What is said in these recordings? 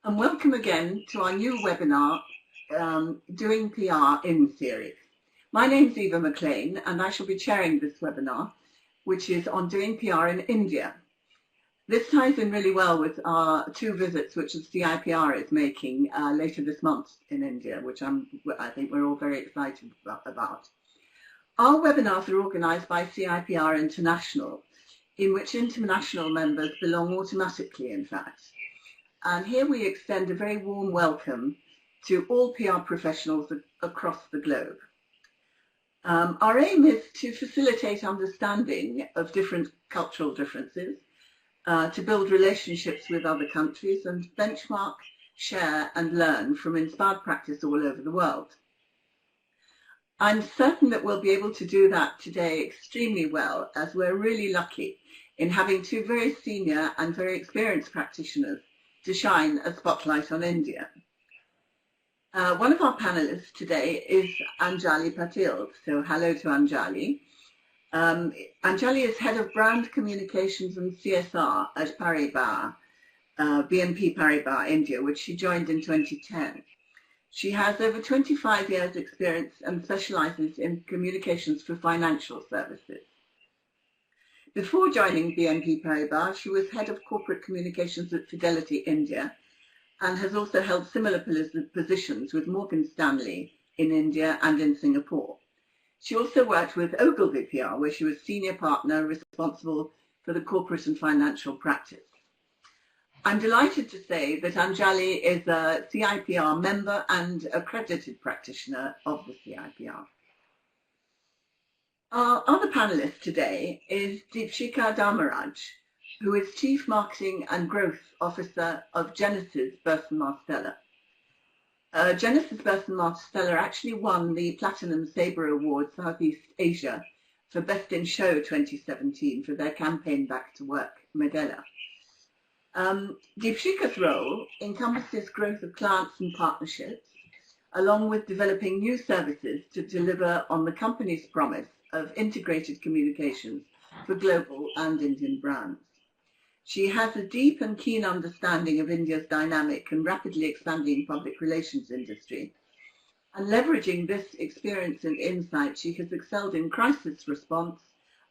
And welcome again to our new webinar, Doing PR in series. My name is Eva McLean and I shall be chairing this webinar, which is on doing PR in India. This ties in really well with our two visits which the CIPR is making later this month in India, which I think we're all very excited about. Our webinars are organised by CIPR International, in which international members belong automatically, in fact. And here we extend a very warm welcome to all PR professionals across the globe. Our aim is to facilitate understanding of different cultural differences, to build relationships with other countries and benchmark, share and learn from inspired practice all over the world. I'm certain that we'll be able to do that today extremely well, as we're really lucky in having two very senior and very experienced practitioners to shine a spotlight on India. One of our panelists today is Anjali Patil. So hello to Anjali. Anjali is Head of Brand Communications and CSR at Paribas, BNP Paribas India, which she joined in 2010. She has over 25 years experience and specializes in communications for financial services. Before joining BNP Paribas, she was Head of Corporate Communications at Fidelity India and has also held similar positions with Morgan Stanley in India and in Singapore. She also worked with Ogilvy PR, where she was Senior Partner responsible for the corporate and financial practice. I'm delighted to say that Anjali is a CIPR member and accredited practitioner of the CIPR. Our other panelist today is Deepshika Dharmaraj, who is Chief Marketing and Growth Officer of Genesis Burson Marsteller. Genesis Burson Marsteller actually won the Platinum Sabre Award Southeast Asia for Best in Show 2017 for their campaign Back to Work, Medela. Deepshika's role encompasses growth of clients and partnerships, along with developing new services to deliver on the company's promise of integrated communications for global and Indian brands. She has a deep and keen understanding of India's dynamic and rapidly expanding public relations industry. And leveraging this experience and insight, she has excelled in crisis response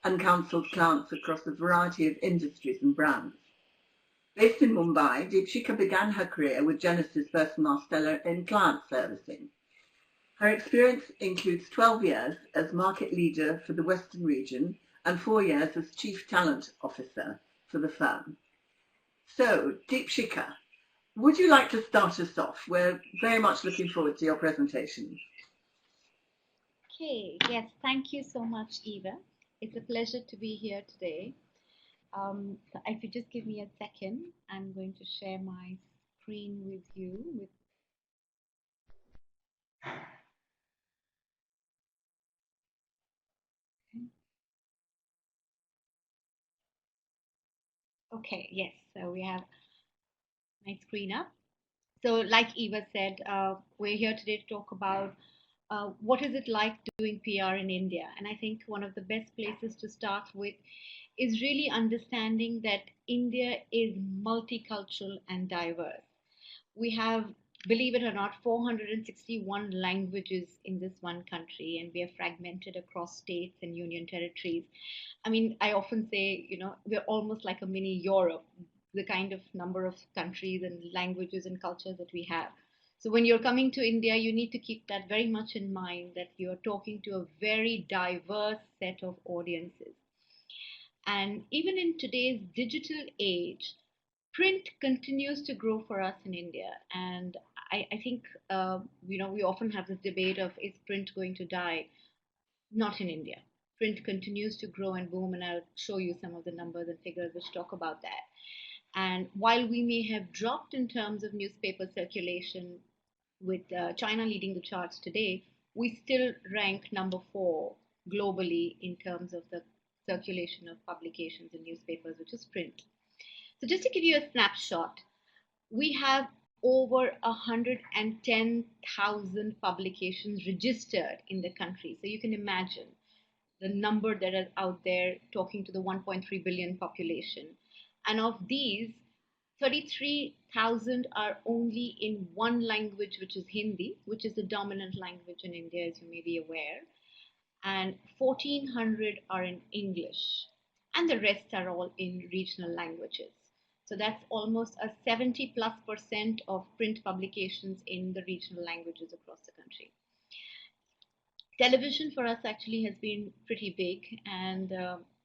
and counseled clients across a variety of industries and brands. Based in Mumbai, Deepshika began her career with Genesis Burson Marsteller in client servicing. Her experience includes 12 years as market leader for the Western region and 4 years as Chief Talent Officer for the firm. So, Deepshika, would you like to start us off? We're very much looking forward to your presentation. Okay, yes, thank you so much, Eva. It's a pleasure to be here today. So if you just give me a second, I'm going to share my screen with you. Okay, yes, so we have my screen up. So like Eva said, we're here today to talk about what is it like doing PR in India. And I think one of the best places to start with is really understanding that India is multicultural and diverse. We have, believe it or not, 461 languages in this one country, and we are fragmented across states and union territories. I mean, I often say, we're almost like a mini Europe, the kind of number of countries and languages and cultures that we have. So when you're coming to India, you need to keep that very much in mind, that you're talking to a very diverse set of audiences. And even in today's digital age, print continues to grow for us in India. And I think, we often have this debate of, is print going to die? Not in India. Print continues to grow and boom, and I'll show you some of the numbers and figures which talk about that. And while we may have dropped in terms of newspaper circulation, with China leading the charts today, we still rank number 4 globally in terms of the circulation of publications and newspapers, which is print. So just to give you a snapshot, we have over 110,000 publications registered in the country. So you can imagine the number that is out there talking to the 1.3 billion population. And of these, 33,000 are only in one language, which is Hindi, which is the dominant language in India, as you may be aware, and 1,400 are in English, and the rest are all in regional languages. So that's almost a 70+% of print publications in the regional languages across the country. Television for us actually has been pretty big, and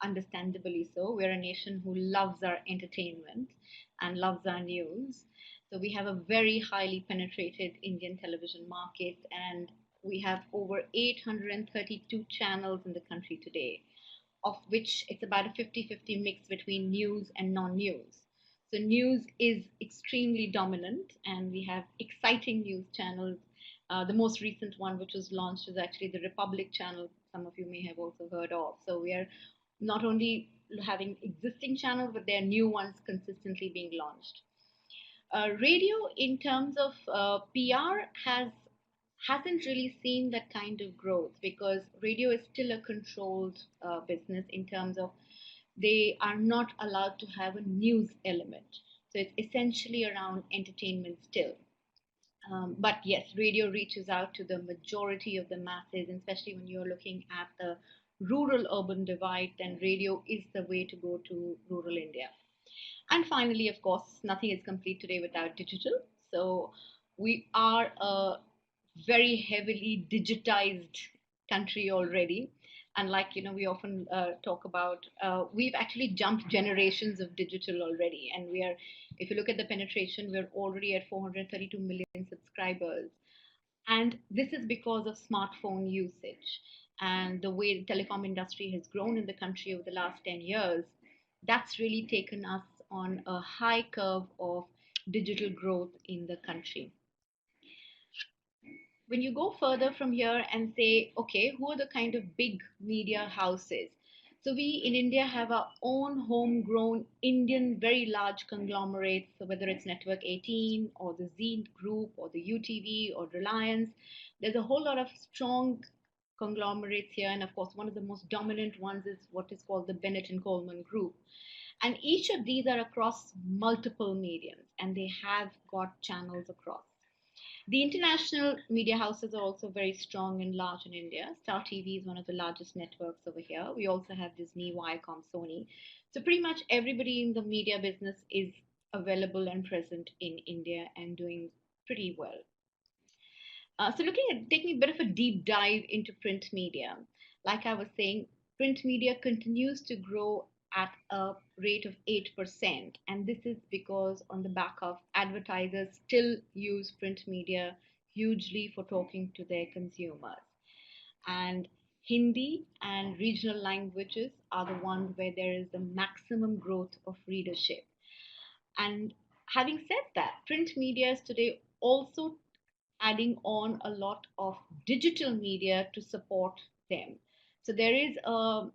understandably so. We're a nation who loves our entertainment and loves our news. So we have a very highly penetrated Indian television market, and we have over 832 channels in the country today, of which it's about a 50-50 mix between news and non-news. So news is extremely dominant, and we have exciting news channels. The most recent one, which was launched, is actually the Republic channel. Some of you may have also heard of. So we are not only having existing channels, but there are new ones consistently being launched. Radio, in terms of PR, hasn't really seen that kind of growth, because radio is still a controlled business in terms of they are not allowed to have a news element. So it's essentially around entertainment still. But yes, radio reaches out to the majority of the masses, and especially when you're looking at the rural urban divide, then radio is the way to go to rural India. And finally, of course, nothing is complete today without digital. So we are a very heavily digitized country already. And like, we often talk about, we've actually jumped generations of digital already. And if you look at the penetration, we're already at 432 million subscribers. And this is because of smartphone usage and the way the telecom industry has grown in the country over the last 10 years. That's really taken us on a high curve of digital growth in the country. When you go further from here and say, okay, who are the kind of big media houses? So we in India have our own homegrown Indian very large conglomerates. So whether it's Network 18 or the Zee Group or the UTV or Reliance, there's a whole lot of strong conglomerates here. And of course, one of the most dominant ones is what is called the Bennett and Coleman Group. And each of these are across multiple mediums, and they have got channels across. The international media houses are also very strong and large in India. Star TV is one of the largest networks over here. We also have Disney, Viacom, Sony. So pretty much everybody in the media business is available and present in India and doing pretty well. So taking a bit of a deep dive into print media, like I was saying, print media continues to grow at a rate of 8%. And this is because on the back of advertisers still use print media hugely for talking to their consumers. And Hindi and regional languages are the ones where there is the maximum growth of readership. And having said that, print media is today also adding on a lot of digital media to support them. So there is a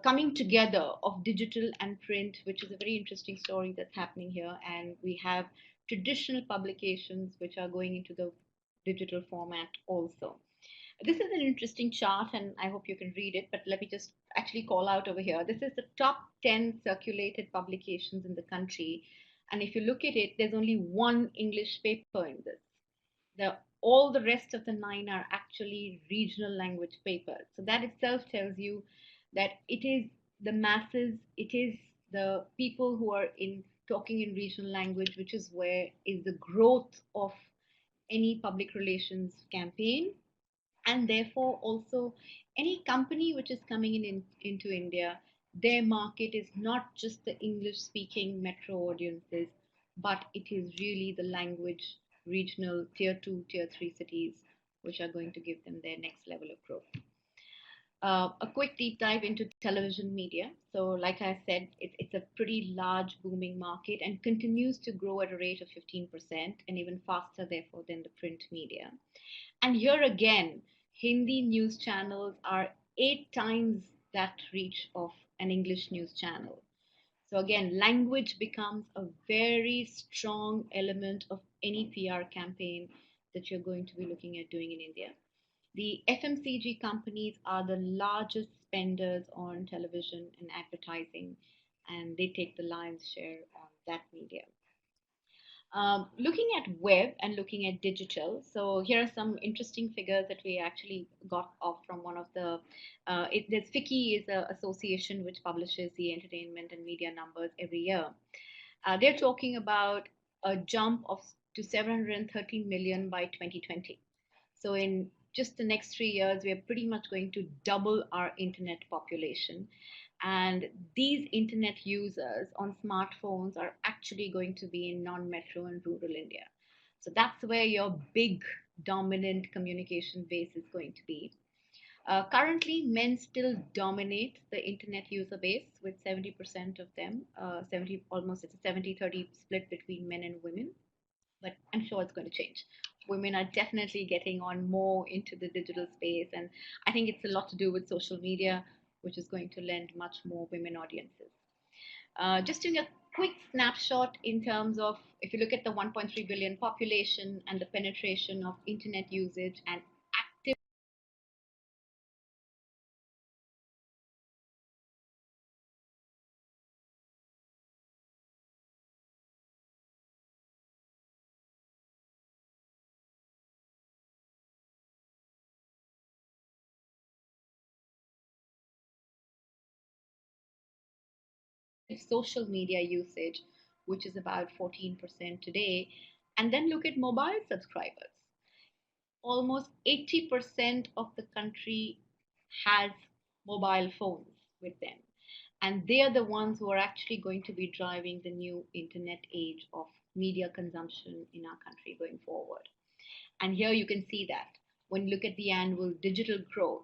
coming together of digital and print, which is a very interesting story that's happening here. And we have traditional publications which are going into the digital format also. This is an interesting chart, and I hope you can read it, but let me just actually call out over here. This is the top 10 circulated publications in the country. And if you look at it, there's only one English paper in this. All the rest of the 9 are actually regional language papers. So that itself tells you that it is the masses, it is the people who are talking in regional language, which is where is the growth of any public relations campaign. And therefore also any company which is coming into India, their market is not just the English speaking metro audiences, but it is really the language regional tier 2, tier 3 cities, which are going to give them their next level of growth. A quick deep dive into television media. So like I said, it's a pretty large booming market and continues to grow at a rate of 15% and even faster therefore than the print media. And here again, Hindi news channels are 8 times that reach of an English news channel. So again, language becomes a very strong element of any PR campaign that you're going to be looking at doing in India. The FMCG companies are the largest spenders on television and advertising, and they take the lion's share on that media. Looking at web and looking at digital, so here are some interesting figures that we actually got off from one of the, there's FICCI is an association which publishes the entertainment and media numbers every year. They're talking about a jump of to 730 million by 2020. So in just the next 3 years, we are pretty much going to double our internet population. And these internet users on smartphones are actually going to be in non-metro and rural India. So that's where your big dominant communication base is going to be. Currently, men still dominate the internet user base with 70% of them, 70 almost, it's a 70-30 split between men and women, but I'm sure it's going to change. Women are definitely getting on more into the digital space, and I think it's a lot to do with social media, which is going to lend much more women audiences. Just doing a quick snapshot in terms of if you look at the 1.3 billion population and the penetration of internet usage and active social media usage, which is about 14% today, and then look at mobile subscribers. Almost 80% of the country has mobile phones with them. And they are the ones who are actually going to be driving the new internet age of media consumption in our country going forward. And here you can see that when you look at the annual digital growth,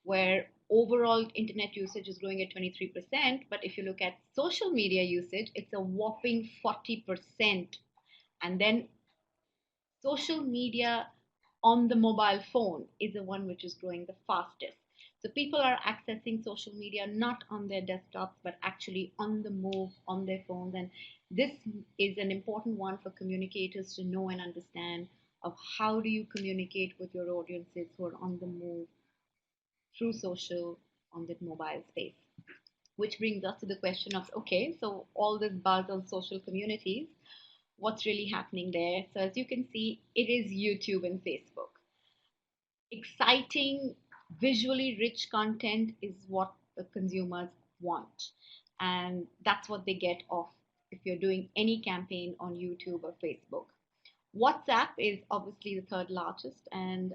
where overall internet usage is growing at 23%, but if you look at social media usage, it's a whopping 40%. And then social media on the mobile phone is the one which is growing the fastest. So people are accessing social media not on their desktops, but actually on the move on their phones. And this is an important one for communicators to know and understand of how do you communicate with your audiences who are on the move through social on the mobile space. Which brings us to the question of, okay, so all this buzz on social communities, what's really happening there? So as you can see, it is YouTube and Facebook. Exciting, visually rich content is what the consumers want. And that's what they get off if you're doing any campaign on YouTube or Facebook. WhatsApp is obviously the third largest, and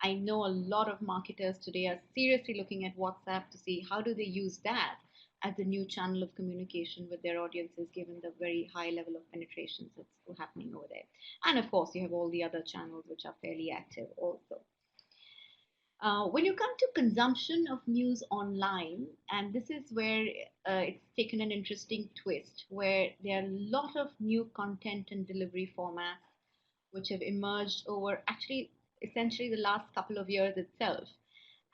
I know a lot of marketers today are seriously looking at WhatsApp to see how do they use that as a new channel of communication with their audiences, given the very high level of penetrations that's happening over there. And of course, you have all the other channels which are fairly active also. When you come to consumption of news online, and this is where it's taken an interesting twist, where there are a lot of new content and delivery formats which have emerged over actually essentially the last couple of years itself.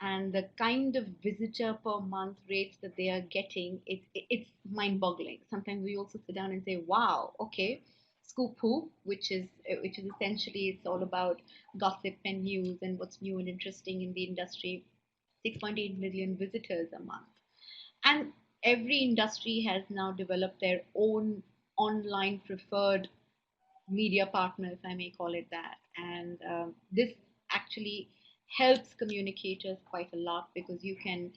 And the kind of visitor per month rates that they are getting, it's mind boggling. Sometimes we also sit down and say, wow, okay, Scoop Hoop, which is essentially it's all about gossip and news and what's new and interesting in the industry, 6.8 million visitors a month. And every industry has now developed their own online preferred media partner, if I may call it that. And this actually helps communicators quite a lot because you can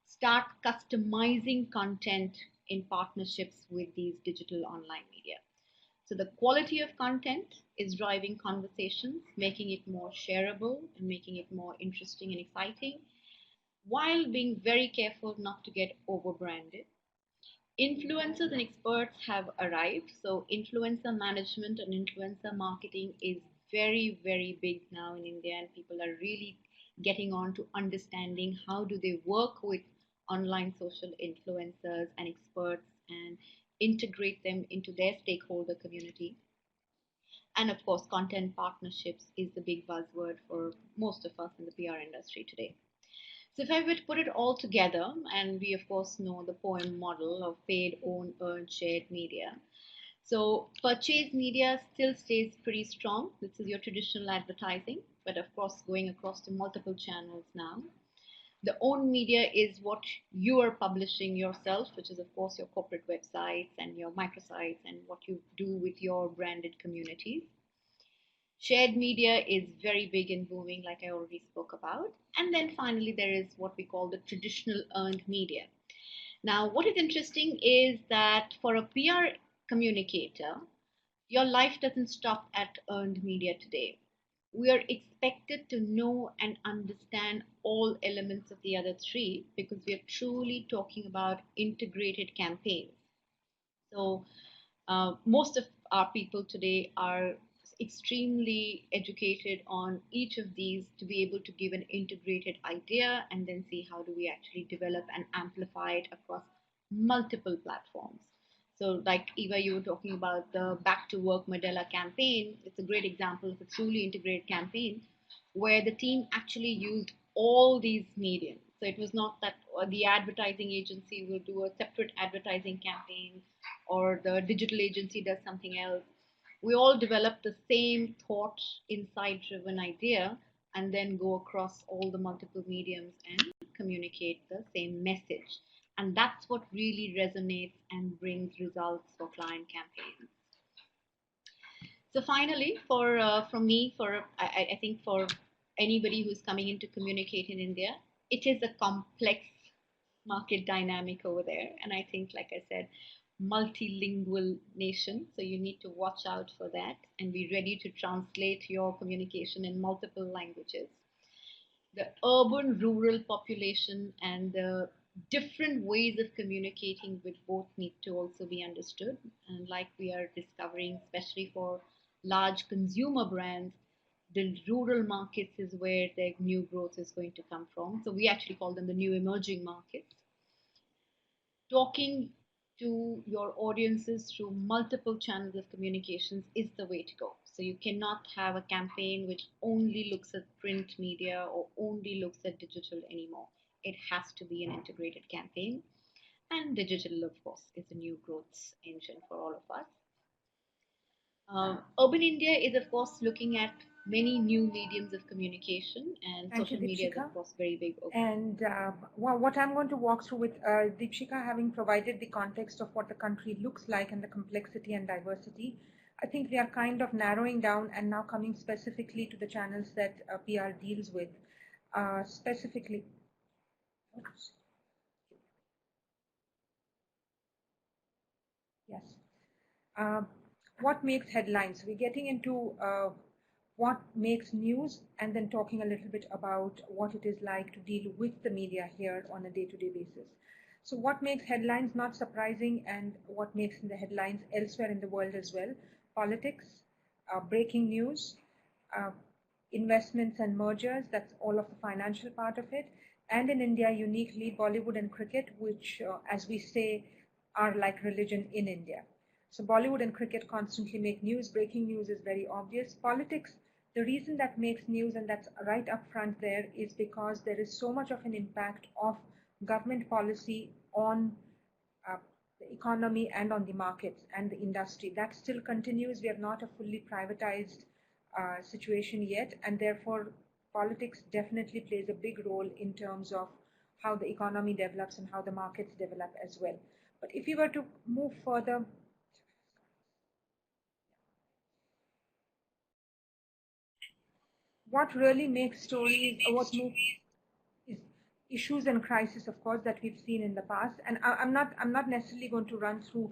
start customizing content in partnerships with these digital online media. So the quality of content is driving conversations, making it more shareable and making it more interesting and exciting, while being very careful not to get over branded. Influencers and experts have arrived. So influencer management and influencer marketing is very, very big now in India, and people are really getting on to understanding how do they work with online social influencers and experts and integrate them into their stakeholder community. And of course, content partnerships is the big buzzword for most of us in the PR industry today. So if I were to put it all together, and we of course know the poem model of paid, own, earned, shared media. So purchase media still stays pretty strong. This is your traditional advertising, but of course going across to multiple channels now. The owned media is what you are publishing yourself, which is of course your corporate websites and your microsites and what you do with your branded communities. Shared media is very big and booming, like I already spoke about. And then finally, there is what we call the traditional earned media. Now, what is interesting is that for a PR communicator, your life doesn't stop at earned media today. We are expected to know and understand all elements of the other three because we are truly talking about integrated campaigns. So, most of our people today are extremely educated on each of these to be able to give an integrated idea and then see how do we actually develop and amplify it across multiple platforms. So, like Eva, you were talking about the Back to Work Modella campaign. It's a great example of a truly integrated campaign where the team actually used all these mediums. So it was not that the advertising agency will do a separate advertising campaign or the digital agency does something else. We all develop the same thought, insight driven idea, and then go across all the multiple mediums and communicate the same message. And that's what really resonates and brings results for client campaigns. So finally, for from me, for I think for anybody who's coming in to communicate in India, it is a complex market dynamic over there, and I think, like I said, multilingual nation. So you need to watch out for that and be ready to translate your communication in multiple languages. The urban rural population and the different ways of communicating with both need to also be understood, and like we are discovering, especially for large consumer brands, the rural markets is where the new growth is going to come from. So we actually call them the new emerging markets. Talking to your audiences through multiple channels of communications is the way to go. So you cannot have a campaign which only looks at print media or only looks at digital anymore. It has to be an integrated campaign. And digital, of course, is a new growth engine for all of us. Urban India is, of course, looking at many new mediums of communication, and Thank social you, media is, Deepshika. of course, very big. And what I'm going to walk through with Deepshika, having provided the context of what the country looks like and the complexity and diversity, I think we are kind of narrowing down and now coming specifically to the channels that PR deals with. Specifically, oops. Yes. What makes headlines? We're getting into what makes news and then talking a little bit about what it is like to deal with the media here on a day-to-day basis. So what makes headlines? Not surprising, and what makes the headlines elsewhere in the world as well: politics, breaking news, uh, investments and mergers, that's all of the financial part of it. And in India, uniquely, Bollywood and cricket, which, as we say, are like religion in India. So Bollywood and cricket constantly make news. Breaking news is very obvious. Politics, the reason that makes news, and that's right up front there, is because there is so much of an impact of government policy on uh, the economy and on the markets and the industry. That still continues. We are not a fully privatized situation yet, and therefore politics definitely plays a big role in terms of how the economy develops and how the markets develop as well. But if you were to move further, what really makes stories, or what makes is issues and crisis, of course, that we've seen in the past. And I'm not necessarily going to run through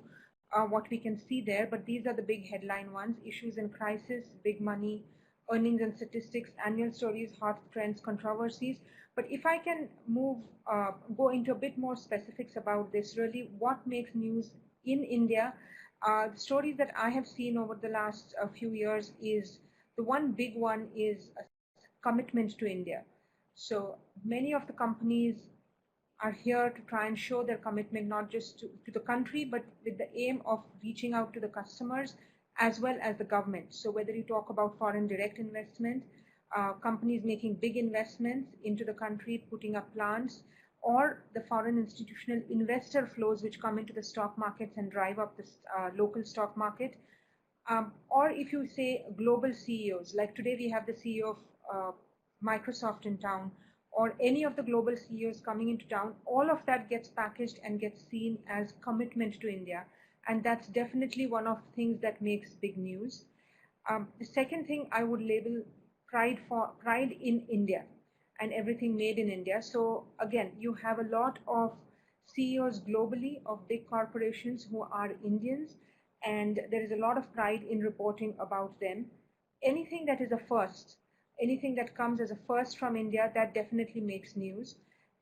what we can see there, but these are the big headline ones: issues and crisis, big money, earnings and statistics, annual stories, hot trends, controversies. But if I can go into a bit more specifics about this, really, what makes news in India? The stories that I have seen over the last few years is the one big one is a commitment to India. So many of the companies are here to try and show their commitment not just to the country, but with the aim of reaching out to the customers as well as the government. So whether you talk about foreign direct investment, companies making big investments into the country, putting up plants, or the foreign institutional investor flows which come into the stock markets and drive up the local stock market. Or if you say global CEOs, like today we have the CEO of Microsoft in town, or any of the global CEOs coming into town, all of that gets packaged and gets seen as commitment to India. And that's definitely one of the things that makes big news. The second thing I would label pride in India and everything made in India. So again, you have a lot of CEOs globally of big corporations who are Indians, and there is a lot of pride in reporting about them. Anything that is a first, anything that comes as a first from India, that definitely makes news.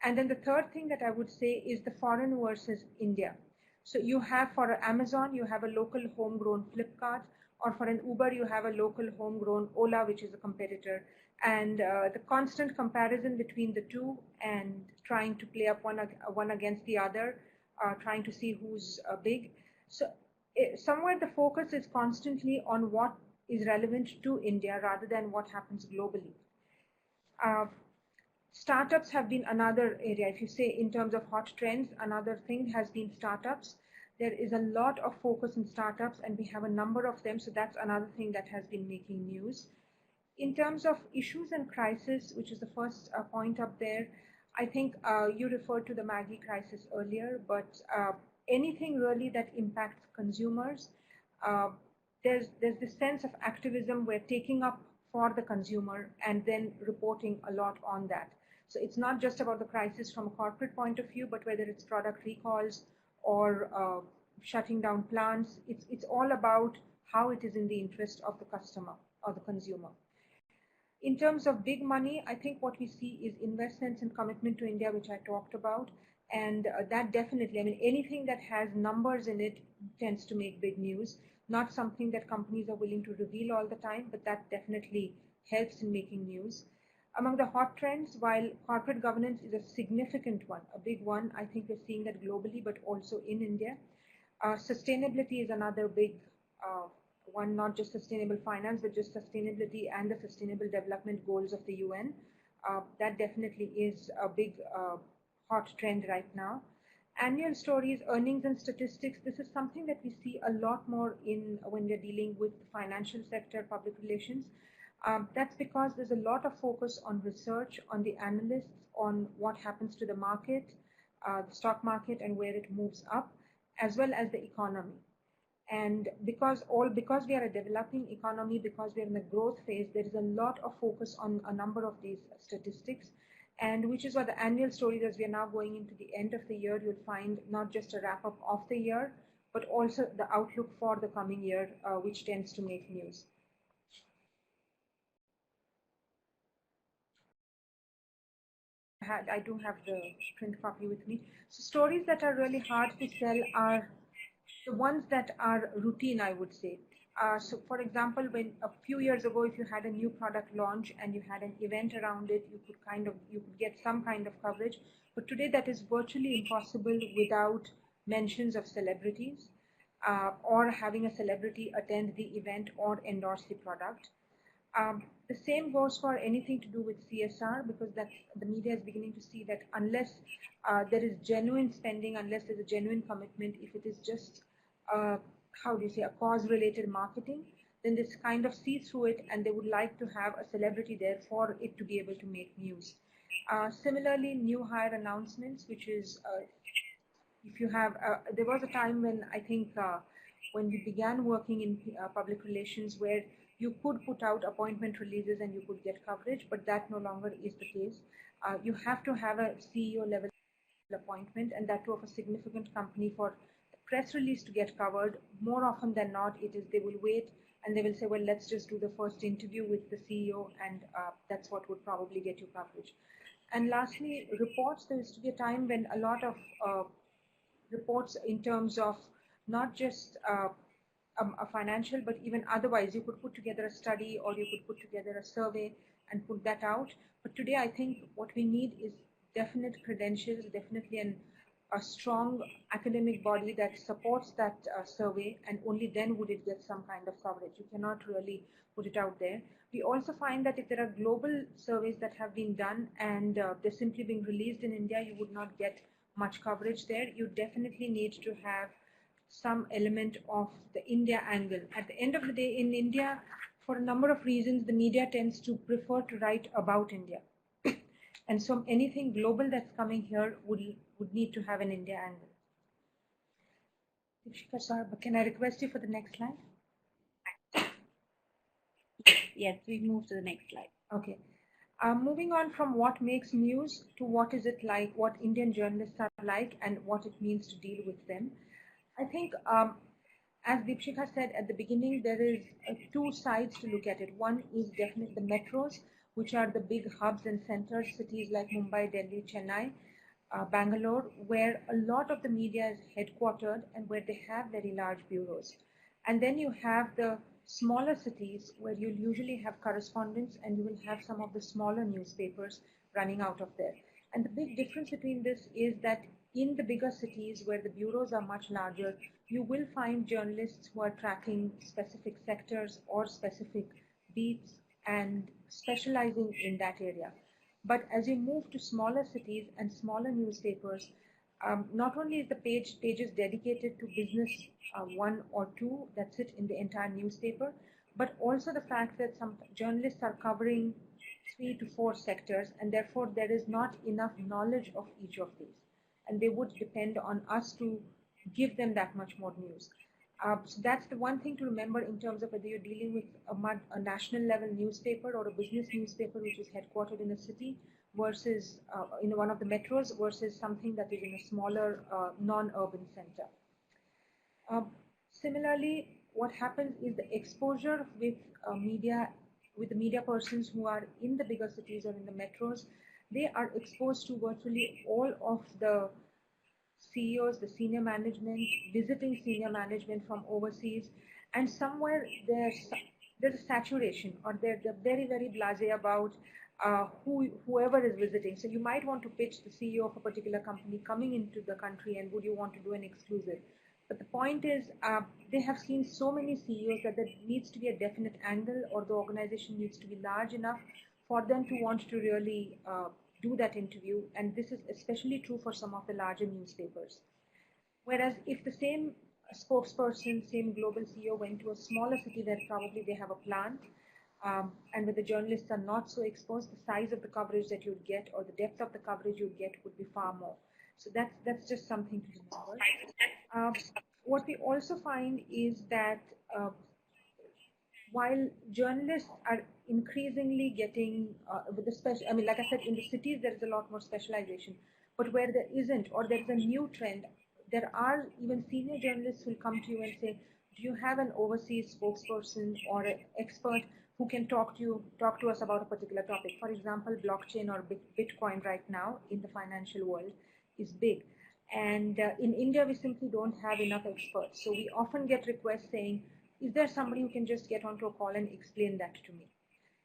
And then the third thing that I would say is the foreign versus India. So you have for Amazon, you have a local homegrown Flipkart, or for an Uber, you have a local homegrown Ola, which is a competitor. And the constant comparison between the two and trying to play up one against the other, trying to see who's big. So somewhere the focus is constantly on what is relevant to India rather than what happens globally. Startups have been another area. If you say in terms of hot trends, another thing has been startups. There is a lot of focus in startups, and we have a number of them. So that's another thing that has been making news. In terms of issues and crisis, which is the first point up there, I think you referred to the Maggie crisis earlier, but anything really that impacts consumers, there's this sense of activism we're taking up for the consumer and then reporting a lot on that. So it's not just about the crisis from a corporate point of view, but whether it's product recalls or shutting down plants, it's all about how it is in the interest of the customer or the consumer. In terms of big money, I think what we see is investments and commitment to India, which I talked about. And that definitely, I mean, anything that has numbers in it tends to make big news. Not something that companies are willing to reveal all the time, but that definitely helps in making news. Among the hot trends, while corporate governance is a significant one, a big one, I think we're seeing that globally, but also in India. Sustainability is another big one, not just sustainable finance, but just sustainability and the sustainable development goals of the UN. That definitely is a big hot trend right now. Annual stories, earnings and statistics, this is something that we see a lot more in when we're dealing with the financial sector, public relations. That's because there's a lot of focus on research, on the analysts, on what happens to the market, the stock market and where it moves up, as well as the economy. And because we are a developing economy, because we are in a growth phase, there is a lot of focus on a number of these statistics, and which is why the annual stories, as we are now going into the end of the year, you'll find not just a wrap up of the year, but also the outlook for the coming year, which tends to make news. I do have the print copy with me. So stories that are really hard to sell are the ones that are routine, I would say. So for example, when a few years ago, if you had a new product launch and you had an event around it, you could get some kind of coverage. But today that is virtually impossible without mentions of celebrities or having a celebrity attend the event or endorse the product. The same goes for anything to do with CSR, because the media is beginning to see that unless there is genuine spending, unless there's a genuine commitment, if it is just how do you say, a cause-related marketing, then this kind of see through it, and they would like to have a celebrity there for it to be able to make news. Similarly, new hire announcements, which is if you have, there was a time when I think when we began working in public relations where you could put out appointment releases and you could get coverage, but that no longer is the case. You have to have a CEO level appointment, and that too of a significant company, for the press release to get covered. More often than not, it is they will wait and they will say, well, let's just do the first interview with the CEO, and that's what would probably get you coverage. And lastly, reports. There used to be a time when a lot of reports in terms of not just a financial, but even otherwise, you could put together a study or you could put together a survey and put that out. But today, I think what we need is definite credentials, definitely a strong academic body that supports that survey, and only then would it get some kind of coverage. You cannot really put it out there. We also find that if there are global surveys that have been done and they're simply being released in India, you would not get much coverage there. You definitely need to have some element of the India angle. At the end of the day, in India, for a number of reasons, the media tends to prefer to write about India. And so anything global that's coming here would need to have an India angle. Dipshika, sir, can I request you for the next slide? Yes, we move to the next slide. Okay. Moving on from what makes news to what is it like, what Indian journalists are like, and what it means to deal with them. I think, as Deepshika said at the beginning, there is two sides to look at it. One is definitely the metros, which are the big hubs and centers, cities like Mumbai, Delhi, Chennai, Bangalore, where a lot of the media is headquartered and where they have very large bureaus. And then you have the smaller cities where you'll usually have correspondents and you will have some of the smaller newspapers running out of there. And the big difference between this is that in the bigger cities where the bureaus are much larger, you will find journalists who are tracking specific sectors or specific beats and specializing in that area. But as you move to smaller cities and smaller newspapers, not only is the pages dedicated to business one or two that sit in the entire newspaper, but also the fact that some journalists are covering 3 to 4 sectors, and therefore there is not enough knowledge of each of these. And they would depend on us to give them that much more news. So that's the one thing to remember in terms of whether you're dealing with a national level newspaper or a business newspaper which is headquartered in a city versus in one of the metros versus something that is in a smaller non-urban center. Similarly, what happens is the exposure with the media persons who are in the bigger cities or in the metros, they are exposed to virtually all of the CEOs, the senior management, visiting senior management from overseas, and somewhere there's a saturation, or they're very, very blasé about whoever is visiting. So you might want to pitch the CEO of a particular company coming into the country, and would you want to do an exclusive? But the point is, they have seen so many CEOs that there needs to be a definite angle, or the organization needs to be large enough for them to want to really do that interview, and this is especially true for some of the larger newspapers. Whereas if the same spokesperson, same global CEO went to a smaller city where probably they have a plant, and where the journalists are not so exposed, the size of the coverage that you'd get or the depth of the coverage you'd get would be far more. So that's just something to remember. What we also find is that while journalists are increasingly getting with the special, I mean, like I said, in the cities there is a lot more specialization, but where there isn't, or there is a new trend, there are even senior journalists who will come to you and say, do you have an overseas spokesperson or an expert who can talk to us about a particular topic? For example, blockchain or Bitcoin right now in the financial world is big. And in India, we simply don't have enough experts. So we often get requests saying, is there somebody who can just get onto a call and explain that to me?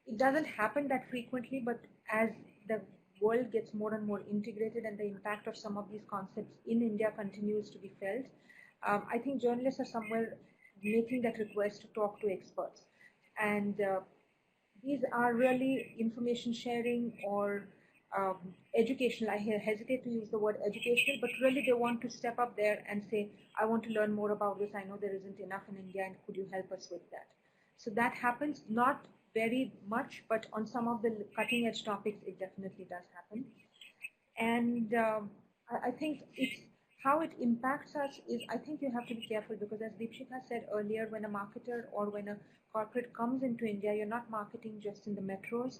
It doesn't happen that frequently, but as the world gets more and more integrated and the impact of some of these concepts in India continues to be felt, I think journalists are somewhere making that request to talk to experts. And these are really information sharing or educational. I hesitate to use the word educational, but really they want to step up there and say, I want to learn more about this. I know there isn't enough in India, and could you help us with that? So that happens, not very much, but on some of the cutting edge topics, it definitely does happen. And I think how it impacts us is, I think you have to be careful, because as Deepshika said earlier, when a marketer or when a corporate comes into India, you're not marketing just in the metros,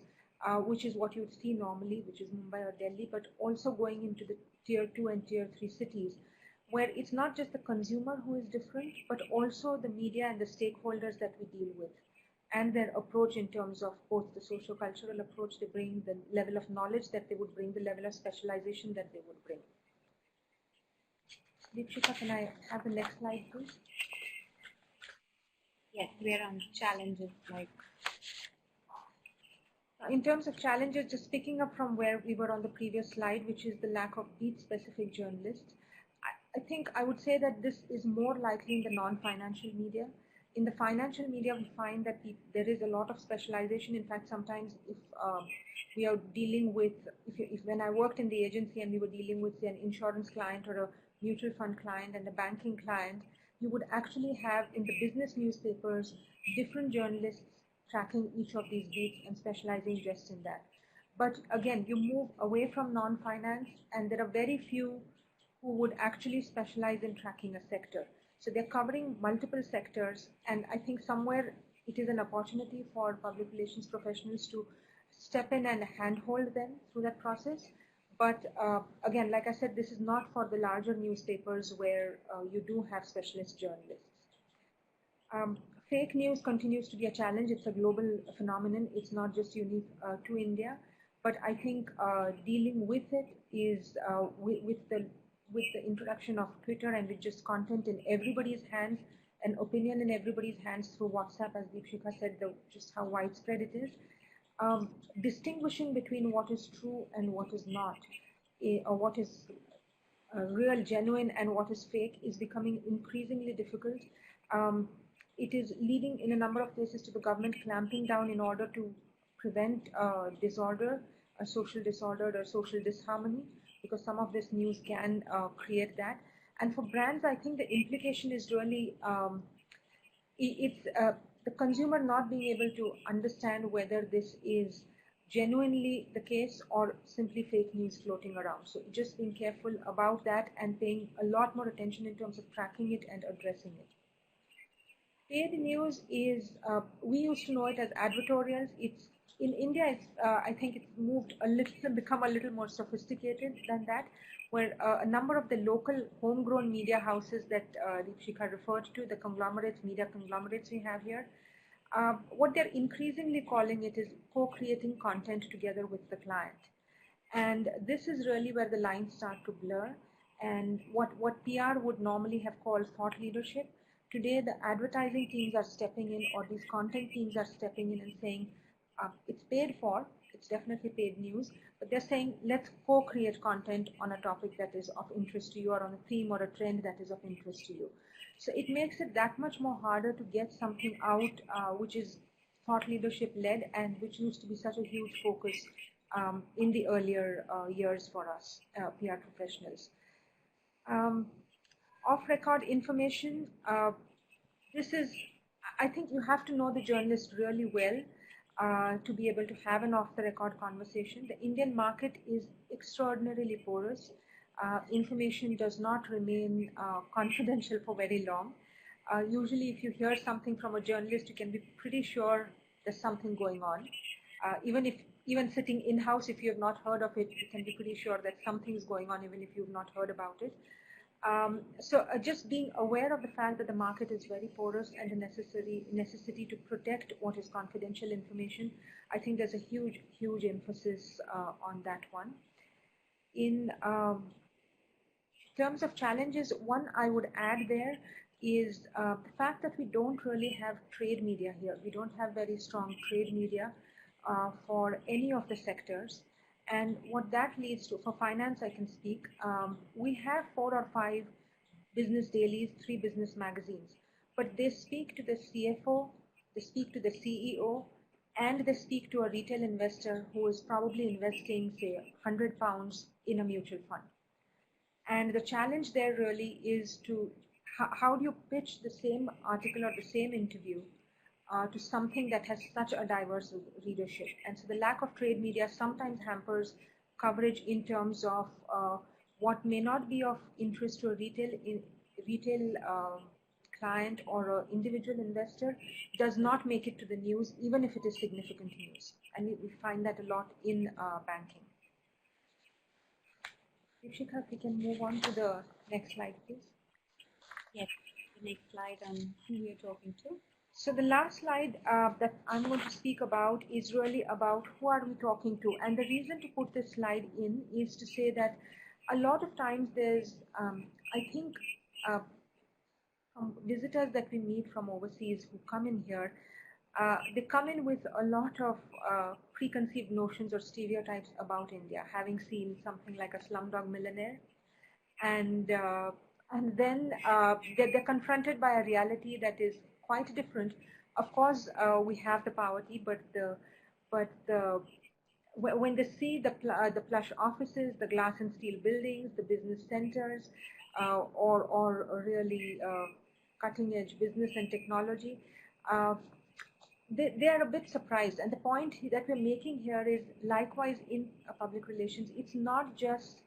which is what you'd see normally, which is Mumbai or Delhi, but also going into the tier 2 and tier 3 cities, where it's not just the consumer who is different, but also the media and the stakeholders that we deal with, and their approach in terms of both the socio-cultural approach they bring, the level of knowledge that they would bring, the level of specialization that they would bring. Deepshika, can I have the next slide, please? Yes, we are on challenges like. In terms of challenges, just picking up from where we were on the previous slide, which is the lack of beat-specific journalists, I think I would say that this is more likely in the non-financial media. In the financial media, we find that there is a lot of specialization. In fact, sometimes if we are dealing with, when I worked in the agency and we were dealing with, say, an insurance client or a mutual fund client and a banking client, you would actually have in the business newspapers different journalists tracking each of these beats and specializing just in that. But again, you move away from non-finance, and there are very few who would actually specialize in tracking a sector. So they're covering multiple sectors, and I think somewhere it is an opportunity for public relations professionals to step in and handhold them through that process. But again, like I said, this is not for the larger newspapers where you do have specialist journalists. Fake news continues to be a challenge. It's a global phenomenon. It's not just unique to India. But I think dealing with it is with the introduction of Twitter and with just content in everybody's hands, an opinion in everybody's hands through WhatsApp, as Deepshika said, just how widespread it is. Distinguishing between what is true and what is not, or what is real, genuine, and what is fake is becoming increasingly difficult. It is leading in a number of cases to the government clamping down in order to prevent disorder, a social disorder or social disharmony, because some of this news can create that. And for brands, I think the implication is really it's the consumer not being able to understand whether this is genuinely the case or simply fake news floating around. So just being careful about that and paying a lot more attention in terms of tracking it and addressing it. Paid news is, we used to know it as advertorials. It's in India, it's, I think it's moved a little, become a little more sophisticated than that, where a number of the local homegrown media houses that Deepshika referred to, the conglomerates, media conglomerates we have here, what they're increasingly calling it is co-creating content together with the client. And this is really where the lines start to blur. And what PR would normally have called thought leadership, today the advertising teams are stepping in, or these content teams are stepping in and saying, it's paid for, it's definitely paid news, but they're saying, let's co-create content on a topic that is of interest to you, or on a theme or a trend that is of interest to you. So it makes it that much more harder to get something out which is thought leadership led, and which used to be such a huge focus in the earlier years for us, PR professionals. Off-record information, this is, I think you have to know the journalist really well to be able to have an off-the-record conversation. The Indian market is extraordinarily porous. Information does not remain confidential for very long. Usually if you hear something from a journalist, you can be pretty sure there's something going on. Even sitting in-house, if you have not heard of it, you can be pretty sure that something's going on even if you've not heard about it. So just being aware of the fact that the market is very porous and the necessity to protect what is confidential information, I think there's a huge, huge emphasis on that one. In terms of challenges, one I would add there is the fact that we don't really have trade media here. We don't have very strong trade media for any of the sectors. And what that leads to, for finance I can speak, we have 4 or 5 business dailies, 3 business magazines, but they speak to the CFO, they speak to the CEO, and they speak to a retail investor who is probably investing, say, £100 in a mutual fund. And the challenge there really is to, how do you pitch the same article or the same interview to something that has such a diverse readership. And so the lack of trade media sometimes hampers coverage in terms of what may not be of interest to a retail client or an individual investor does not make it to the news, even if it is significant news. And we find that a lot in banking. Deepshika, if we can move on to the next slide, please. Yes, the next slide on who we are talking to. So the last slide that I'm going to speak about is really about who are we talking to. And the reason to put this slide in is to say that a lot of times there's, I think, visitors that we meet from overseas who come in here, they come in with a lot of preconceived notions or stereotypes about India, having seen something like a Slumdog Millionaire. And then they're confronted by a reality that is quite different. Of course, we have the poverty, but when they see the plush offices, the glass and steel buildings, the business centers, or really cutting-edge business and technology, they are a bit surprised. And the point that we're making here is likewise in public relations, it's not just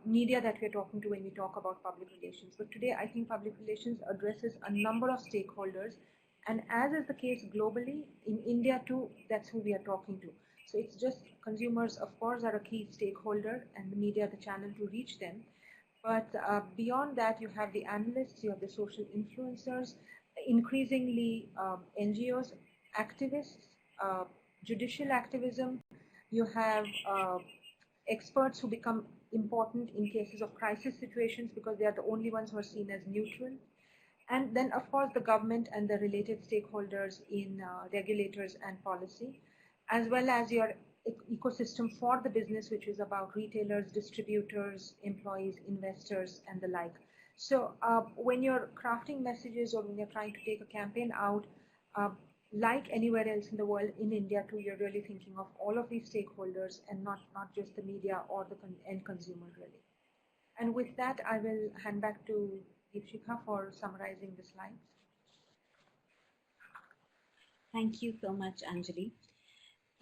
media that we're talking to when we talk about public relations. But today, I think public relations addresses a number of stakeholders. And as is the case globally, in India too, that's who we are talking to. So it's just consumers, of course, are a key stakeholder, and the media, the channel to reach them. But beyond that, you have the analysts, you have the social influencers, increasingly NGOs, activists, judicial activism. You have experts who become important in cases of crisis situations because they are the only ones who are seen as neutral. And then, of course, the government and the related stakeholders in regulators and policy, as well as your ecosystem for the business, which is about retailers, distributors, employees, investors, and the like. So when you're crafting messages or when you're trying to take a campaign out, like anywhere else in the world, in India too, you're really thinking of all of these stakeholders and not just the media or the end consumer, really. And with that, I will hand back to Deepshikha for summarizing the slides. Thank you so much, Anjali.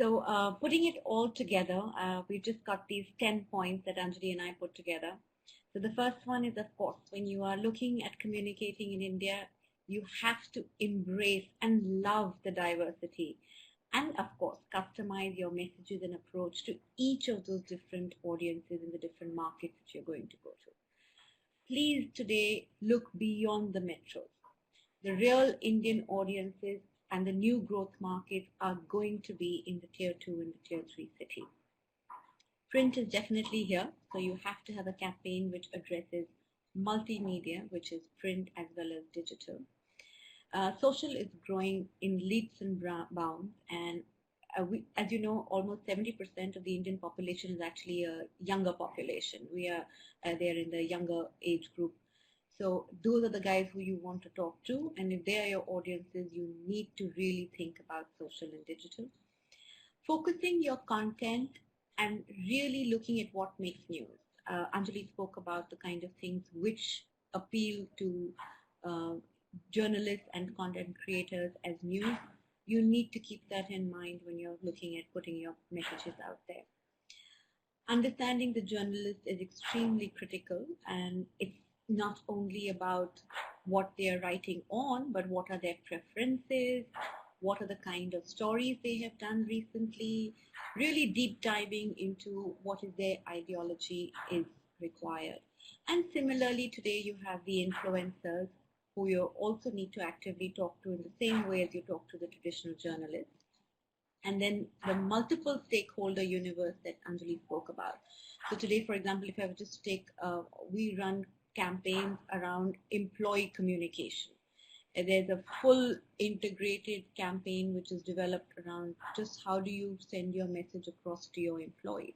So putting it all together, we've just got these 10 points that Anjali and I put together. So the first one is, of course, when you are looking at communicating in India, you have to embrace and love the diversity. And of course, customize your messages and approach to each of those different audiences in the different markets that you're going to go to. Please today look beyond the metros. The real Indian audiences and the new growth markets are going to be in the tier 2 and the tier 3 cities. Print is definitely here, so you have to have a campaign which addresses multimedia, which is print as well as digital. Social is growing in leaps and bounds, and as you know, almost 70% of the Indian population is actually a younger population. We are there in the younger age group. So those are the guys who you want to talk to, and if they are your audiences, you need to really think about social and digital. Focusing your content and really looking at what makes news. Anjali spoke about the kind of things which appeal to journalists and content creators as news. You need to keep that in mind when you're looking at putting your messages out there. Understanding the journalist is extremely critical, and it's not only about what they are writing on, but what are their preferences, what are the kind of stories they have done recently. Really deep diving into what is their ideology is required. And similarly, today you have the influencers who you also need to actively talk to in the same way as you talk to the traditional journalists. And then the multiple stakeholder universe that Anjali spoke about. So today, for example, if I were just take, we run campaigns around employee communication. There's a full integrated campaign which is developed around just how do you send your message across to your employees.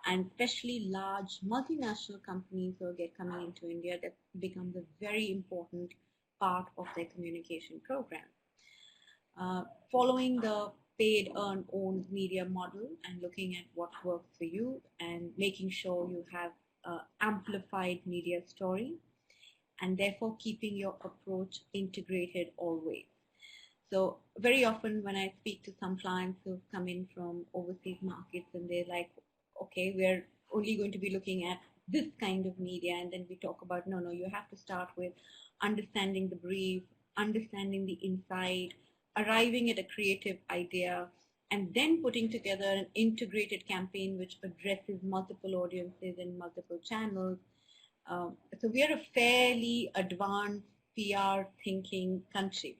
And especially large multinational companies who are coming into India, that becomes a very important part of their communication program. Following the paid earn owned media model and looking at what works for you and making sure you have amplified media story, and therefore keeping your approach integrated always. So very often when I speak to some clients who've come in from overseas markets and they're like, okay, we're only going to be looking at this kind of media, and then we talk about, no, you have to start with understanding the brief, understanding the insight, arriving at a creative idea, and then putting together an integrated campaign which addresses multiple audiences and multiple channels. So we are a fairly advanced PR thinking country.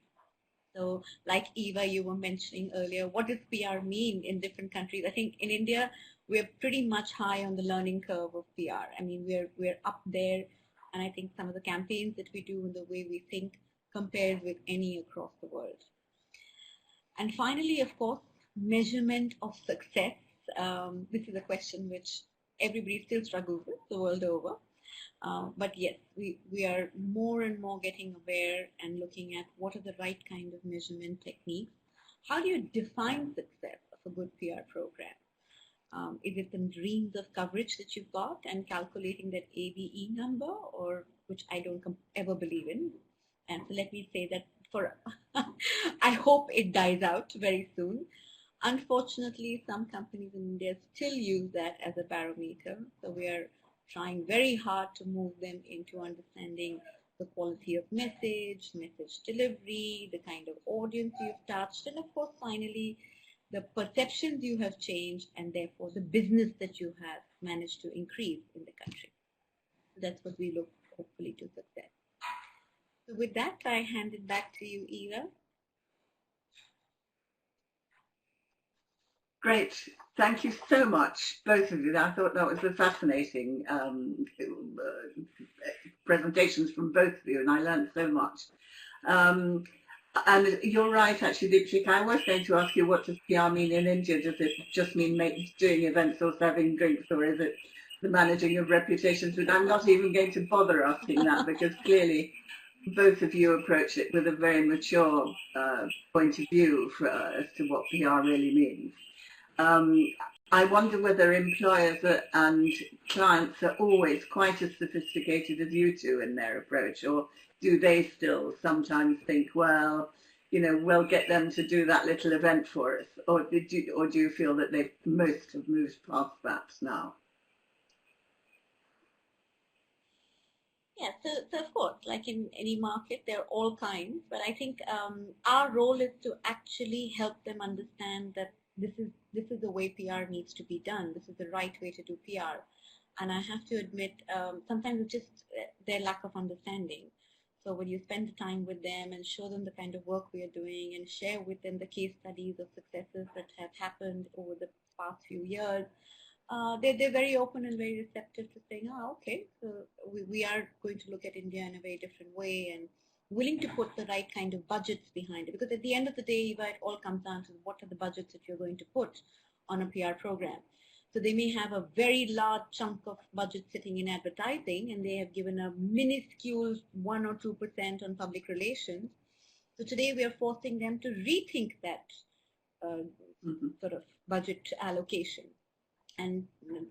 So like Eva, you were mentioning earlier, what does PR mean in different countries? I think in India, we're pretty much high on the learning curve of PR. I mean, we're up there, and I think some of the campaigns that we do and the way we think compares with any across the world. And finally, of course, measurement of success. This is a question which everybody still struggles with the world over. But yes, we are more and more getting aware and looking at what are the right kind of measurement techniques. How do you define success of a good PR program? Is it the reams of coverage that you've got and calculating that ABE number, or which I don't ever believe in? And so let me say that for I hope it dies out very soon. Unfortunately, some companies in India still use that as a barometer. So we are trying very hard to move them into understanding the quality of message, message delivery, the kind of audience you've touched, and of course, finally, the perceptions you have changed, and therefore the business that you have managed to increase in the country. So that's what we look hopefully to success. So with that, I hand it back to you, Eva. Great. Thank you so much, both of you. I thought that was a fascinating presentations from both of you, and I learned so much. And you're right, actually, Deepshika. I was going to ask you, what does PR mean in India? Does it just mean doing events or serving drinks, or is it the managing of reputations? But I'm not even going to bother asking that, because clearly both of you approach it with a very mature point of view as to what PR really means. I wonder whether employers and clients are always quite as sophisticated as you two in their approach, or do they still sometimes think, well, we'll get them to do that little event for us, or do you feel that most have moved past that now? Yeah, so of course, like in any market, there are all kinds, but I think our role is to actually help them understand that this is the way PR needs to be done. This is the right way to do PR. And I have to admit, sometimes it's just their lack of understanding. So when you spend the time with them and show them the kind of work we are doing and share with them the case studies of successes that have happened over the past few years, they're very open and very receptive to saying, oh, okay, so we are going to look at India in a very different way, and willing to put the right kind of budgets behind it. Because at the end of the day, Eva, it all comes down to what are the budgets that you're going to put on a PR program. So they may have a very large chunk of budget sitting in advertising, and they have given a minuscule 1 or 2% on public relations. So today we are forcing them to rethink that sort of budget allocation. And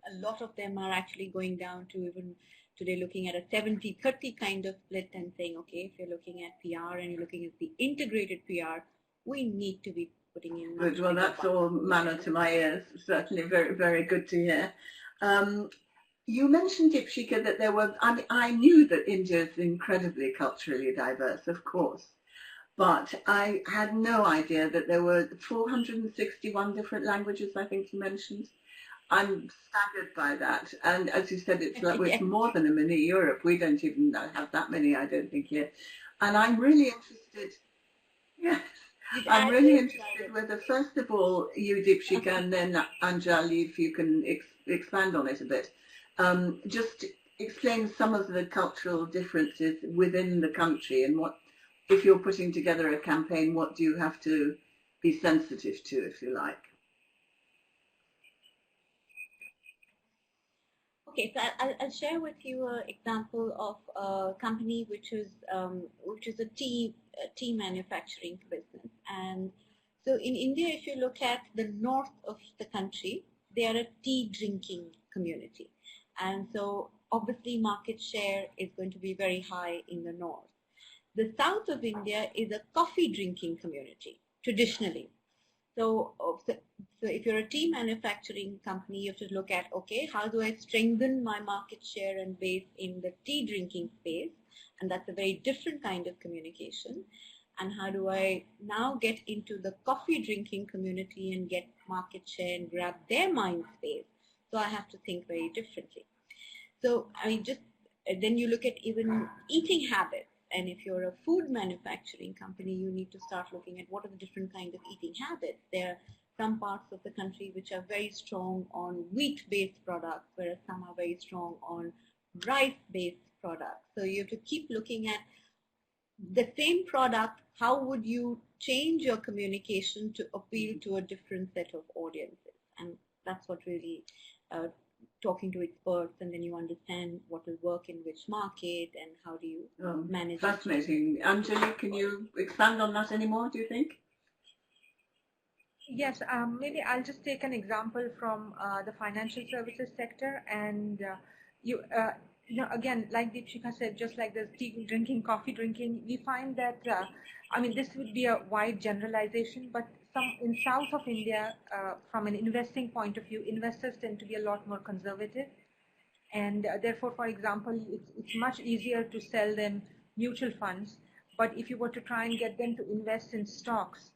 a lot of them are actually going down to even today looking at a 70-30 kind of split and saying, okay, if you're looking at PR and you're looking at the integrated PR, we need to be putting in. Good. Well, that's all manna to my ears. Certainly very, very good to hear. You mentioned, Deepshika, that there were, I knew that India is incredibly culturally diverse, of course, but I had no idea that there were 461 different languages, I think you mentioned. I'm staggered by that. And as you said, it's like it's more than a mini Europe. We don't even have that many, I don't think, here. And I'm really interested. Yes, I'm really interested whether, first of all, you, Deepshika, and then Anjali, if you can expand on it a bit. Just explain some of the cultural differences within the country, and what, if you're putting together a campaign, what do you have to be sensitive to, if you like? Okay, so I'll share with you an example of a company which is a tea manufacturing business. And so in India, if you look at the north of the country, they are a tea drinking community, and so obviously market share is going to be very high in the north. The south of India is a coffee drinking community traditionally. So if you're a tea manufacturing company, you have to look at, okay, how do I strengthen my market share and base in the tea drinking space? And that's a very different kind of communication. And how do I now get into the coffee drinking community and get market share and grab their mind space? So I have to think very differently. So I mean, just then you look at even eating habits. And if you're a food manufacturing company, you need to start looking at what are the different kinds of eating habits. There are some parts of the country which are very strong on wheat-based products, whereas some are very strong on rice-based products. So you have to keep looking at the same product. How would you change your communication to appeal to a different set of audiences? And that's what really talking to experts, and then you understand what will work in which market and how do you manage. Fascinating. Anjali, can you expand on that anymore, do you think? Yes, maybe I'll just take an example from the financial services sector. And again, like Deepshika said, just like there's tea drinking, coffee drinking, we find that, I mean, this would be a wide generalization, but in south of India, from an investing point of view, investors tend to be a lot more conservative. And therefore, for example, it's much easier to sell them mutual funds. But if you were to try and get them to invest in stocks,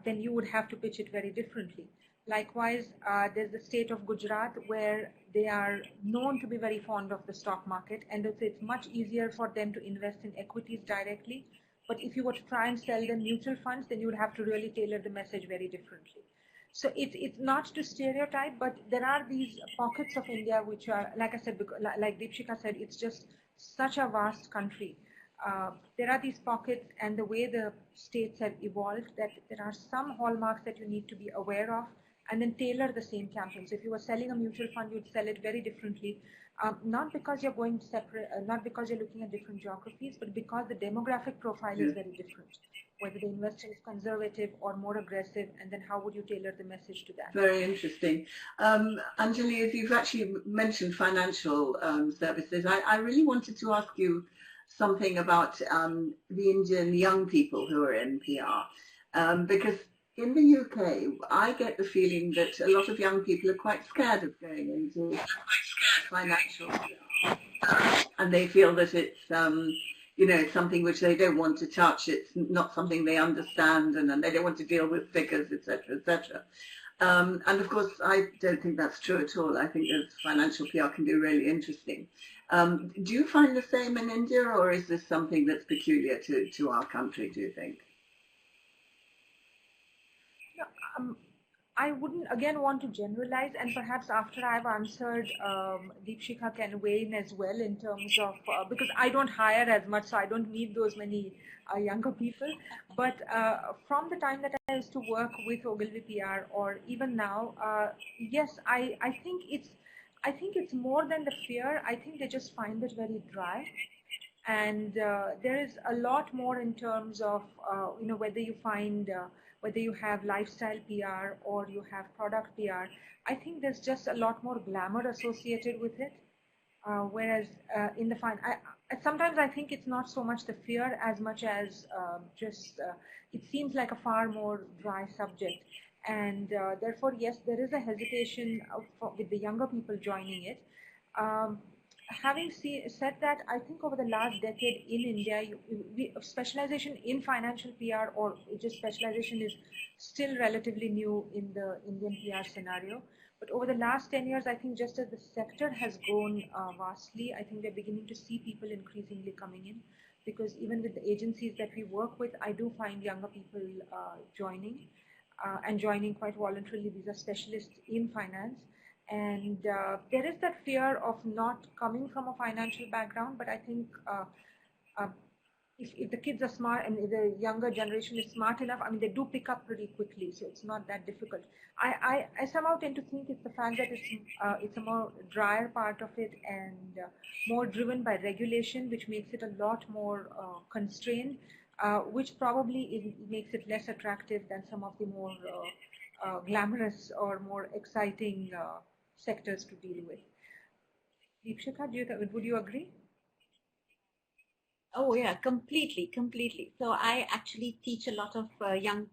then you would have to pitch it very differently. Likewise, there's the state of Gujarat where they are known to be very fond of the stock market, and it's much easier for them to invest in equities directly. But if you were to try and sell them mutual funds, then you would have to really tailor the message very differently. So it's not to stereotype, but there are these pockets of India which are, like I said, like Deepshika said, it's just such a vast country. There are these pockets, and the way the states have evolved, that there are some hallmarks that you need to be aware of, and then tailor the same campaigns. If you were selling a mutual fund, you'd sell it very differently, not because you're going separate, not because you're looking at different geographies, but because the demographic profile is very different. Whether the investor is conservative or more aggressive, and then how would you tailor the message to that? Very interesting. Anjali, as you've actually mentioned financial services, I really wanted to ask you something about the Indian young people who are in PR, because in the UK, I get the feeling that a lot of young people are quite scared of going into financial PR, and they feel that it's it's something which they don't want to touch. It's not something they understand, and they don't want to deal with figures, etc., etc. And of course, I don't think that's true at all. I think that financial PR can be really interesting. Do you find the same in India, or is this something that's peculiar to our country, do you think? I wouldn't again want to generalize, and perhaps after I've answered, Deepshika can weigh in as well in terms of, because I don't hire as much, so I don't need those many younger people. But from the time that I used to work with Ogilvy PR, or even now, yes, I think it's more than the fear. I think they just find it very dry. And there is a lot more in terms of, whether you have lifestyle PR or you have product PR. I think there's just a lot more glamour associated with it. Whereas in the sometimes I think it's not so much the fear as much as it seems like a far more dry subject. And therefore, yes, there is a hesitation with the younger people joining it. Having said that, I think over the last decade in India, specialization in financial PR or just specialization is still relatively new in the Indian PR scenario. But over the last 10 years, I think just as the sector has grown vastly, I think we're beginning to see people increasingly coming in. Because even with the agencies that we work with, I do find younger people joining and joining quite voluntarily. These are specialists in finance. And there is that fear of not coming from a financial background, but I think if the kids are smart and the younger generation is smart enough, I mean, they do pick up pretty quickly, so it's not that difficult. I somehow tend to think it's the fact that it's a more drier part of it and more driven by regulation, which makes it a lot more constrained, which probably makes it less attractive than some of the more glamorous or more exciting sectors to deal with. Deepshika, would you agree? Oh yeah, completely. So I actually teach a lot of young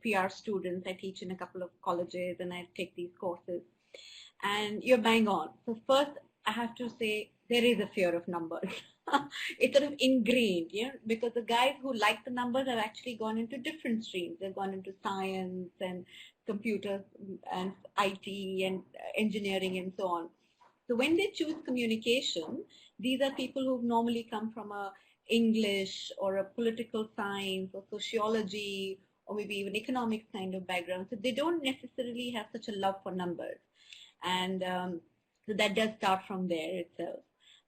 PR students. I teach in a couple of colleges and I take these courses. And you're bang on. So first, I have to say there is a fear of numbers. It's sort of ingrained, yeah, because the guys who like the numbers have actually gone into different streams. They've gone into science and computers and IT and engineering and so on. So when they choose communication, these are people who've normally come from a English or a political science or sociology or maybe even economics kind of background. So they don't necessarily have such a love for numbers. And so that does start from there itself.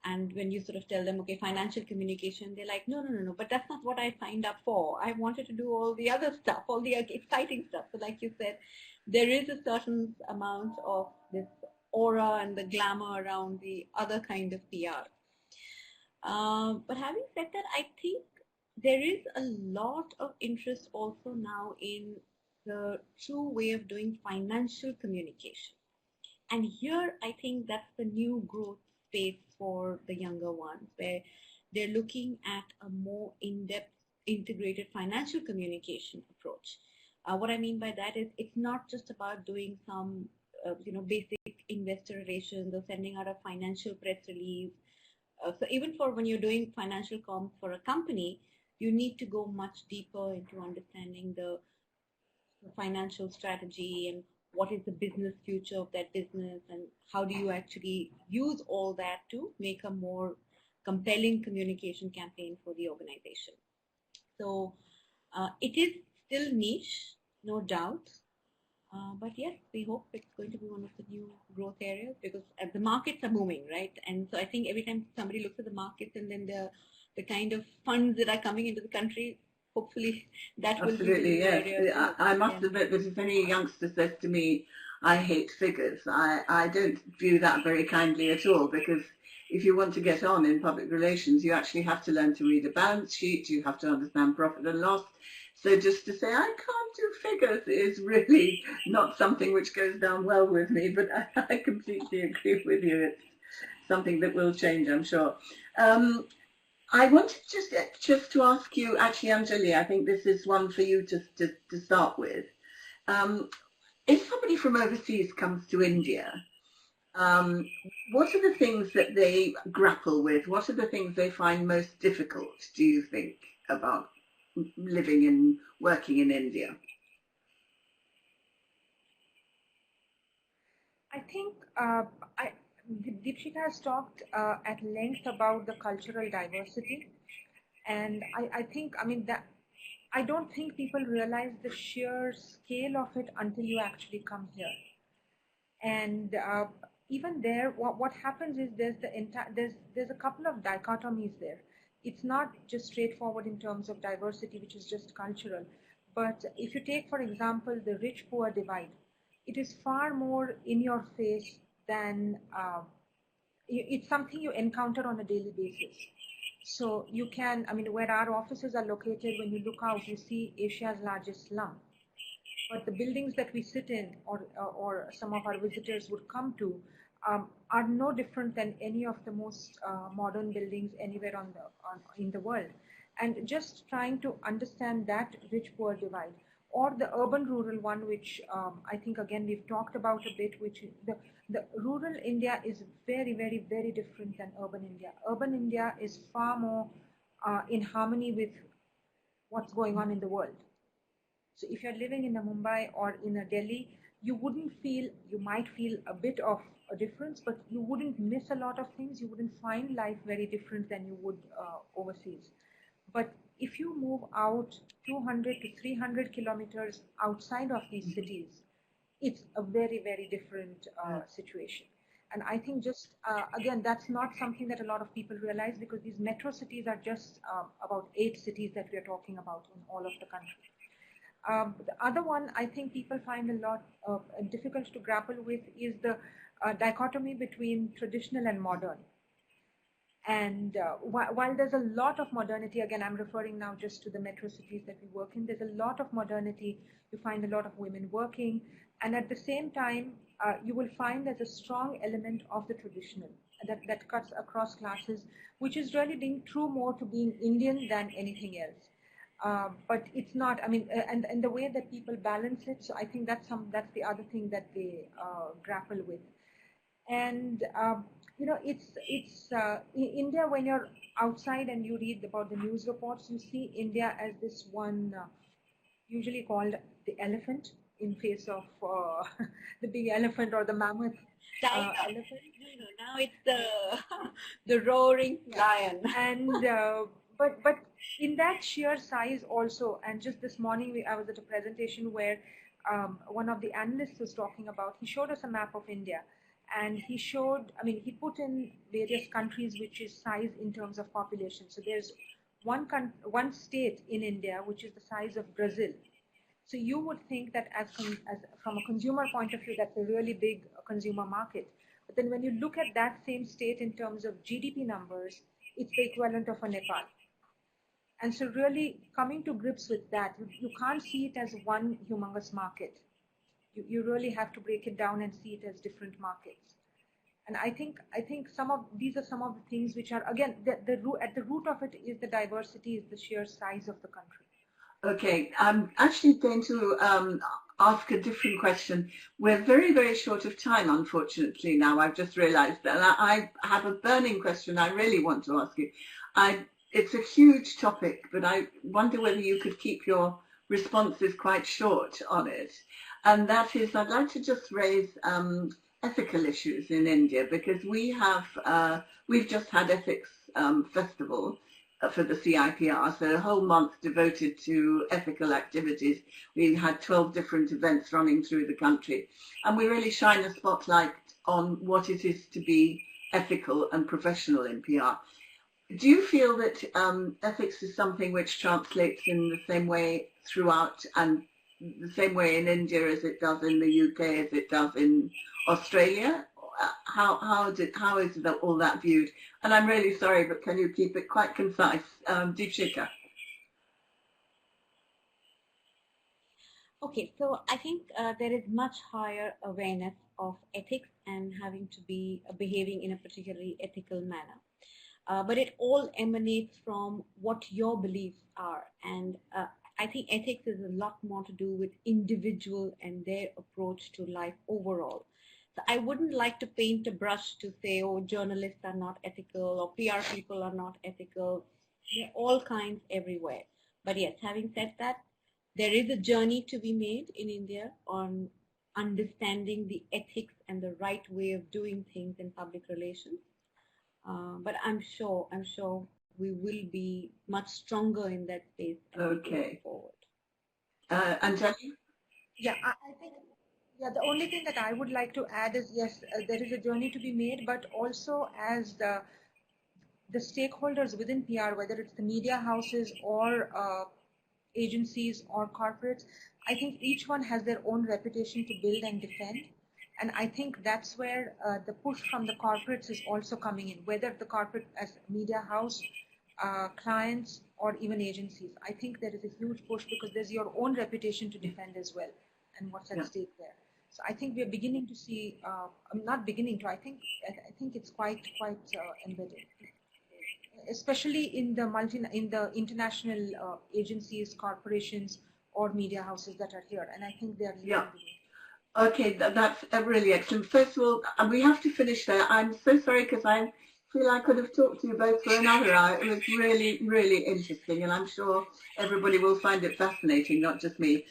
And when you sort of tell them, okay, financial communication, they're like, no, but that's not what I signed up for. I wanted to do all the other stuff, all the exciting stuff. So like you said, there is a certain amount of this aura and the glamour around the other kind of PR. But having said that, I think there is a lot of interest also now in the true way of doing financial communication. And here, I think that's the new growth space for the younger ones, where they're looking at a more in-depth integrated financial communication approach. What I mean by that is it's not just about doing some basic investor relations or sending out a financial press release. So even for when you're doing financial comms for a company, you need to go much deeper into understanding the financial strategy and what is the business future of that business, and how do you actually use all that to make a more compelling communication campaign for the organization. So it is still niche, no doubt. But yes, we hope it's going to be one of the new growth areas, because the markets are moving, right? And so I think every time somebody looks at the markets and then the kind of funds that are coming into the country, hopefully that will be the new area. Yes. I must admit that if any youngster says to me, I hate figures, I don't view that very kindly at all, because if you want to get on in public relations, you actually have to learn to read a balance sheet, you have to understand profit and loss. So just to say, I can't do figures is really not something which goes down well with me, but I completely agree with you. It's something that will change, I'm sure. I wanted just to ask you, actually, Anjali, I think this is one for you to start with. If somebody from overseas comes to India, what are the things that they grapple with? What are the things they find most difficult, do you think, about living and working in India? I think Deepshika has talked at length about the cultural diversity, and I think, that I don't think people realize the sheer scale of it until you actually come here. And even there, what happens is there's a couple of dichotomies there. It's not just straightforward in terms of diversity, which is just cultural. But if you take, for example, the rich-poor divide, it is far more in your face than it's something you encounter on a daily basis. So you can, where our offices are located, when you look out, you see Asia's largest slum. But the buildings that we sit in, or some of our visitors would come to, are no different than any of the most modern buildings anywhere in the world. And just trying to understand that rich-poor divide, or the urban-rural one, which I think, again, we've talked about a bit, which the rural India is very, very, very different than urban India. Urban India is far more in harmony with what's going on in the world. So if you're living in a Mumbai or in a Delhi, you might feel a bit of a difference, but you wouldn't miss a lot of things. You wouldn't find life very different than you would overseas. But if you move out 200 to 300 kilometers outside of these cities, it's a very, very different situation. And I think just, again, that's not something that a lot of people realize, because these metro cities are just about 8 cities that we are talking about in all of the country. The other one I think people find a lot difficult to grapple with is the dichotomy between traditional and modern. And while there's a lot of modernity, again, I'm referring now just to the metro cities that we work in, there's a lot of modernity. You find a lot of women working. And at the same time, you will find there's a strong element of the traditional that cuts across classes, which is really being true more to being Indian than anything else. But it's not, and the way that people balance it, so I think that's the other thing that they grapple with. And it's India, when you're outside and you read about the news reports, you see India as this one usually called the elephant in face of the big elephant or the mammoth elephant. Now it's the roaring lion. And but in that sheer size also, and just this morning I was at a presentation where one of the analysts was talking about, he showed us a map of India, and he showed, he put in various countries which is size in terms of population. So there's one state in India which is the size of Brazil. So you would think that as from a consumer point of view, that's a really big consumer market. But then when you look at that same state in terms of GDP numbers, it's the equivalent of a Nepal. And so really coming to grips with that, you can't see it as one humongous market. You really have to break it down and see it as different markets. And I think these are some of the things which are, again, at the root of it is the diversity, is the sheer size of the country. Okay, I'm actually going to ask a different question. We're very, very short of time, unfortunately, now. I've just realized that. And I have a burning question I really want to ask you. It's a huge topic, but I wonder whether you could keep your responses quite short on it. And that is, I'd like to just raise ethical issues in India, because we've just had ethics festival for the CIPR, so a whole month devoted to ethical activities. We had 12 different events running through the country, and we really shine a spotlight on what it is to be ethical and professional in PR. Do you feel that ethics is something which translates in the same way throughout, and the same way in India as it does in the UK, as it does in Australia? How is all that viewed? And I'm really sorry, but can you keep it quite concise? Deepshika. Okay, so I think there is much higher awareness of ethics and having to be behaving in a particularly ethical manner. But it all emanates from what your beliefs are. And I think ethics is a lot more to do with individual and their approach to life overall. So I wouldn't like to paint a brush to say, oh, journalists are not ethical or PR people are not ethical. There are all kinds everywhere. But yes, having said that, there is a journey to be made in India on understanding the ethics and the right way of doing things in public relations. But I'm sure we will be much stronger in that space as we go forward. Anjali? Yeah, I think, yeah, the only thing that I would like to add is, yes, there is a journey to be made, but also as the stakeholders within PR, whether it's the media houses or agencies or corporates, I think each one has their own reputation to build and defend. And I think that's where the push from the corporates is also coming in, whether the corporate as media house, clients, or even agencies. I think there is a huge push because there's your own reputation to defend as well, and what's at stake there. So I think we are beginning to see, I'm not beginning to, I think it's quite embedded, especially in the international agencies, corporations, or media houses that are here. And I think they are leading the way. Okay, that's really excellent. First of all, we have to finish there. I'm so sorry because I feel I could have talked to you both for another hour. It was really, really interesting, and I'm sure everybody will find it fascinating, not just me.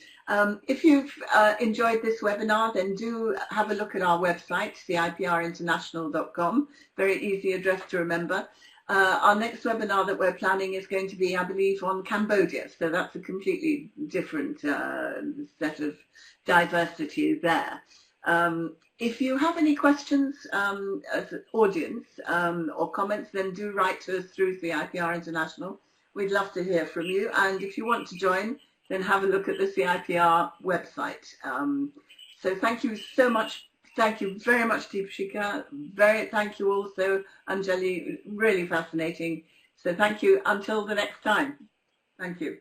If you've enjoyed this webinar, then do have a look at our website, CIPRinternational.com. Very easy address to remember. Our next webinar that we're planning is going to be, I believe, on Cambodia. So that's a completely different set of diversity there. If you have any questions as an audience or comments, then do write to us through CIPR International. We'd love to hear from you. And if you want to join, then have a look at the CIPR website. So thank you so much. Thank you very much, Deepshika. Thank you also, Anjali. Really fascinating. So thank you. Until the next time. Thank you.